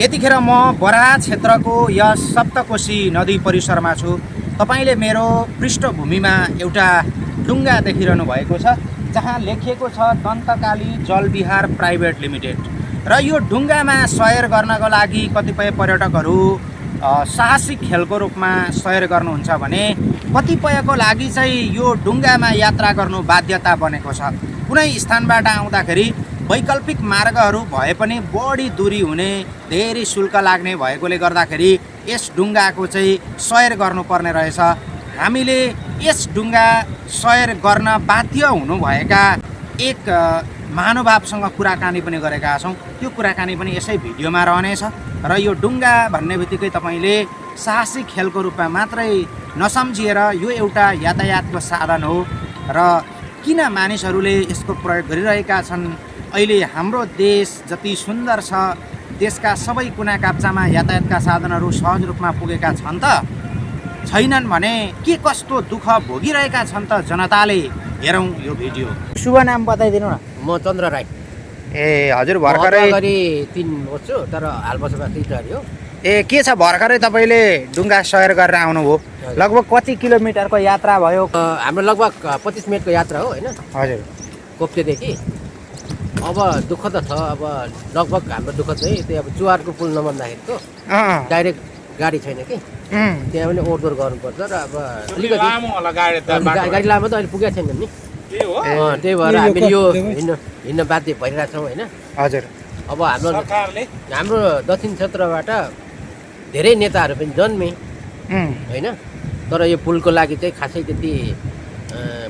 यतिखेर म बराहा क्षेत्रको यस सप्तकोशी नदी परिसरमा छु। तपाईले मेरो पृष्ठभूमिमा एउटा डुङ्गा देखिरहनु भएको छ जहाँ लेखिएको छ दन्तकाली जलविहार प्राइभेट लिमिटेड। र यो डुङ्गामा सयर गर्नको लागि कतिपय पर्यटकहरू साहसिक खेलको रूपमा सयर गर्नुहुन्छ भने कतिपयको लागि चाहिँ यो डुङ्गामा यात्रा गर्नु बाध्यता बनेको छ। कुनै स्थानबाट आउँदाखेरि वैकल्पिक मार्गहरू भए पनि बढी दूरी हुने, धेरै शुल्क लाग्ने भएकोले गर्दाखेरि यस डुङ्गाको चाहिँ सयर गर्नुपर्ने रहेछ। हामीले यस डुङ्गा सयर गर्न बाध्य हुनुभएका एक महानुभावसँग कुराकानी पनि गरेका छौँ। त्यो कुराकानी पनि यसै भिडियोमा रहनेछ। र यो डुङ्गा भन्ने बित्तिकै तपाईँले साहसिक खेलको रूपमा मात्रै नसम्झिएर यो एउटा यातायातको साधन हो र किन मानिसहरूले यसको प्रयोग गरिरहेका छन्। अहिले हाम्रो देश जति सुन्दर छ, देशका सबै कुना काप्चामा यातायातका साधनहरू सहज रूपमा पुगेका छन् त छैनन् भने के कस्तो दुःख भोगिरहेका छन् त जनताले। हेरौँ यो भिडियो। शुभ नाम बताइदिनु न। म चन्द्र राई। ए हजुर, भर्खरै 3 वर्ष छु तर हाल बसोबास इटारी हो। ए के छ, भर्खरै तपाईँले डुङ्गा सयर गरेर आउनुभयो। लगभग कति किलोमिटरको यात्रा भयो? हाम्रो लगभग 25 मिनटको यात्रा हो होइन। हजुर, कोप्तेदेखि। अब दुःख त छ। अब लगभग हाम्रो दुःख चाहिँ त्यही अब चुवारको पुल नबन्दाखेरिको डाइरेक्ट गाडी छैन कि त्यहाँ पनि ओहोरदोहोर गर्नुपर्छ र अब अलिकति गाडी लामो त अहिले पुगेको छैन नि। त्यही भएर हामीले यो हिँड्न बाध्य भइरहेछौँ होइन। हजुर, अब हाम्रो दक्षिण क्षेत्रबाट धेरै नेताहरू पनि जन्मे होइन। तर यो पुलको लागि चाहिँ खासै त्यति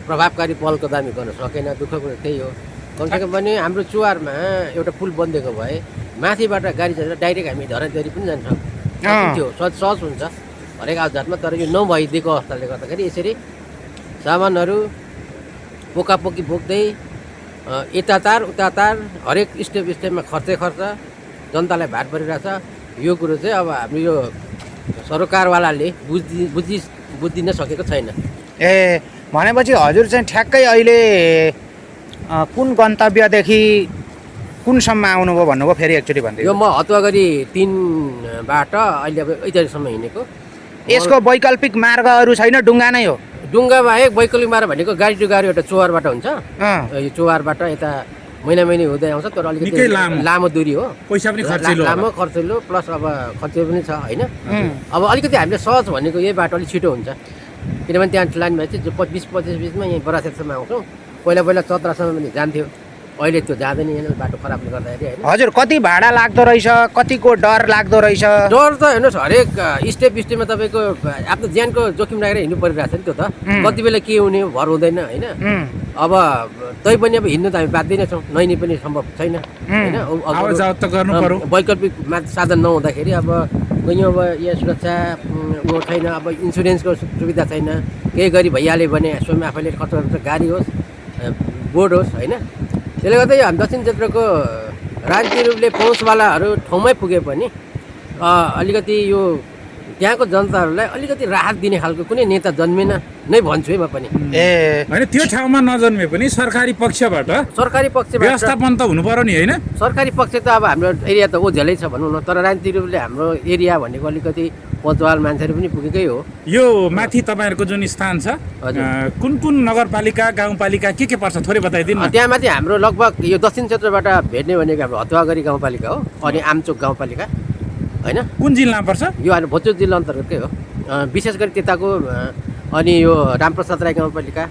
प्रभावकारी पहल कदमी गर्न सकेन। दुःखको कुरो त्यही हो। कमसेकम पनि हाम्रो चुवारमा एउटा पुल बनिदिएको भए माथिबाट गाडी चलेर डाइरेक्ट हामी धरादेरी पनि जान सक्थ्यो। सहज हुन्छ हरेक आउजातमा। तर यो नभइदिएको अवस्थाले गर्दाखेरि यसरी सामानहरू पोकापोकी बोक्दै यता तार हरेक स्टेपमा खर्च जनतालाई भार परिरहेछ। यो कुरो चाहिँ अब हाम्रो यो सरकारवालाले बुझ्दिन सकेको छैन। ए भनेपछि हजुर चाहिँ ठ्याक्कै अहिले कुन गन्तव्यदेखि कुनसम्म आउनुभयो भन्नुभयो? फेरि एकचोटि भनिदिनु। यो म हतुवागढी 3 बाट अहिले अब इटारीसम्म हिँडेको। यसको वैकल्पिक मार्गहरू छैन, डुङ्गा नै हो? डुङ्गा बाहेक वैकल्पिक मार्ग भनेको गाडी टु गाडी एउटा चोवारबाट हुन्छ। यो चोवारबाट यता महिना हुँदै आउँछ तर अलिकति लामो दूरी हो। पैसा पनि लामो खर्चिलो प्लस अब खर्चिलो पनि छ होइन। अब अलिकति हामीले सहज भनेको यही बाटो अलिक छिटो हुन्छ किनभने त्यहाँ लाइन भए चाहिँ 20-25 यहीँ बरासेतसम्म आउँछौँ। पहिला चतरासम्म पनि जान्थ्यो, अहिले त्यो जाँदैन यहाँ बाटो खराबले गर्दाखेरि होइन। हजुर, कति भाडा लाग्दो रहेछ, कतिको डर लाग्दो रहेछ? डर त हेर्नुहोस् हरेक स्टेपमा तपाईँको आफ्नो ज्यानको जोखिम राखेर हिँड्नु परिरहेको छ नि। त्यो त कति बेला के हुने भर हुँदैन होइन। अब तैपनि अब हिँड्नु त हामी बाध्य नै छौँ, नहिँड्ने पनि सम्भव छैन होइन। वैकल्पिक साधन नहुँदाखेरि अब कहीँ अब यहाँ सुरक्षा छैन, अब इन्सुरेन्सको सुविधा छैन, केही गरी भइहाल्यो भने स्वयं आफैले खर्च गर्नुपर्छ, गाडी होस् बोर्ड होस् होइन। त्यसले गर्दा यो हामी दक्षिण क्षेत्रको राजनीतिक रूपले पहुँचवालाहरू ठाउँमै पुगे पनि अलिकति यो त्यहाँको जनताहरूलाई अलिकति राहत दिने खालको कुनै नेता जन्मेन नै भन्छु है म पनि। ए होइन, त्यो ठाउँमा नजन्मे पनि सरकारी पक्षबाट व्यवस्थापन त हुनु पर्यो नि होइन। सरकारी पक्ष त अब हाम्रो एरिया त ओझेलै छ भनौँ न। तर राजनीतिक रूपले हाम्रो एरिया भनेको अलिकति पचवाल मान्छेहरू पनि पुगेकै हो। यो माथि तपाईँहरूको जुन स्थान छ कुन नगरपालिका गाउँपालिका के पर्छ थोरै बताइदिनु। त्यहाँ माथि हाम्रो लगभग यो दक्षिण क्षेत्रबाट भेट्ने भनेको हाम्रो हतुवागढी गाउँपालिका हो अनि आमचोक गाउँपालिका होइन। कुन जिल्लामा पर्छ? यो हाम्रो भोजपुर जिल्ला अन्तर्गतकै हो। विशेष गरी त्यताको अनि यो रामप्रसाद राई गाउँपालिका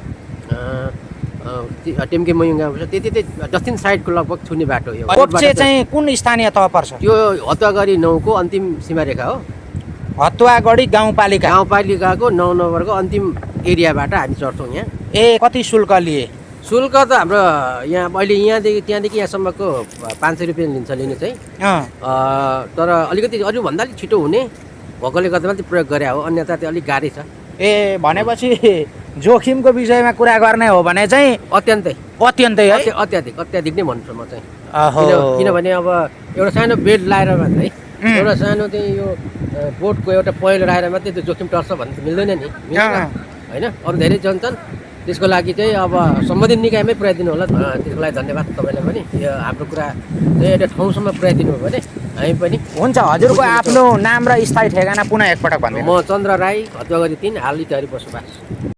टेम्के मयुङ गाउँपालिका त्यति दक्षिण साइडको लगभग छुने बाटो यो। कोप्चे चाहिँ कुन स्थानीय तह पर्छ? यो हतुवागढी 9 को अन्तिम सीमारेखा हो। हतुवागढी गाउँपालिकाको 9 नम्बरको अन्तिम एरियाबाट हामी चढ्छौँ यहाँ। ए कति शुल्क लिए? शुल्क त हाम्रो यहाँ अहिले त्यहाँदेखि यहाँसम्मको 500 रुपियाँ लिने चाहिँ। तर अलिकति अरूभन्दा अलिक छिटो हुने भएकोले गर्दा मात्रै प्रयोग गरे हो, अन्यथा त्यो अलिक गाह्रै छ। ए भनेपछि जोखिमको विषयमा कुरा गर्ने हो भने चाहिँ अत्यन्तै है? अत्याधिक नै भन्छु म चाहिँ। किनभने अब एउटा सानो बेड लाएर मात्रै एउटा सानो चाहिँ यो बोटको एउटा पहिलो राखेर मात्रै त्यो जोखिम टर्छ भन्नु त मिल्दैन नि होइन। अरू धेरै जन छन् त्यसको लागि चाहिँ अब सम्बन्धित निकायमै पुर्याइदिनु होला। त्यसको लागि धन्यवाद तपाईँलाई पनि। यो हाम्रो कुरा चाहिँ एउटा ठाउँसम्म पुर्याइदिनु हो भने हामी पनि। हुन्छ, हजुरको आफ्नो नाम र स्थायी ठेगाना पुनः एकपटक भन्दिनु। म चन्द्र राई, हतुवागढी 3, हाल इटहरी बसोबास।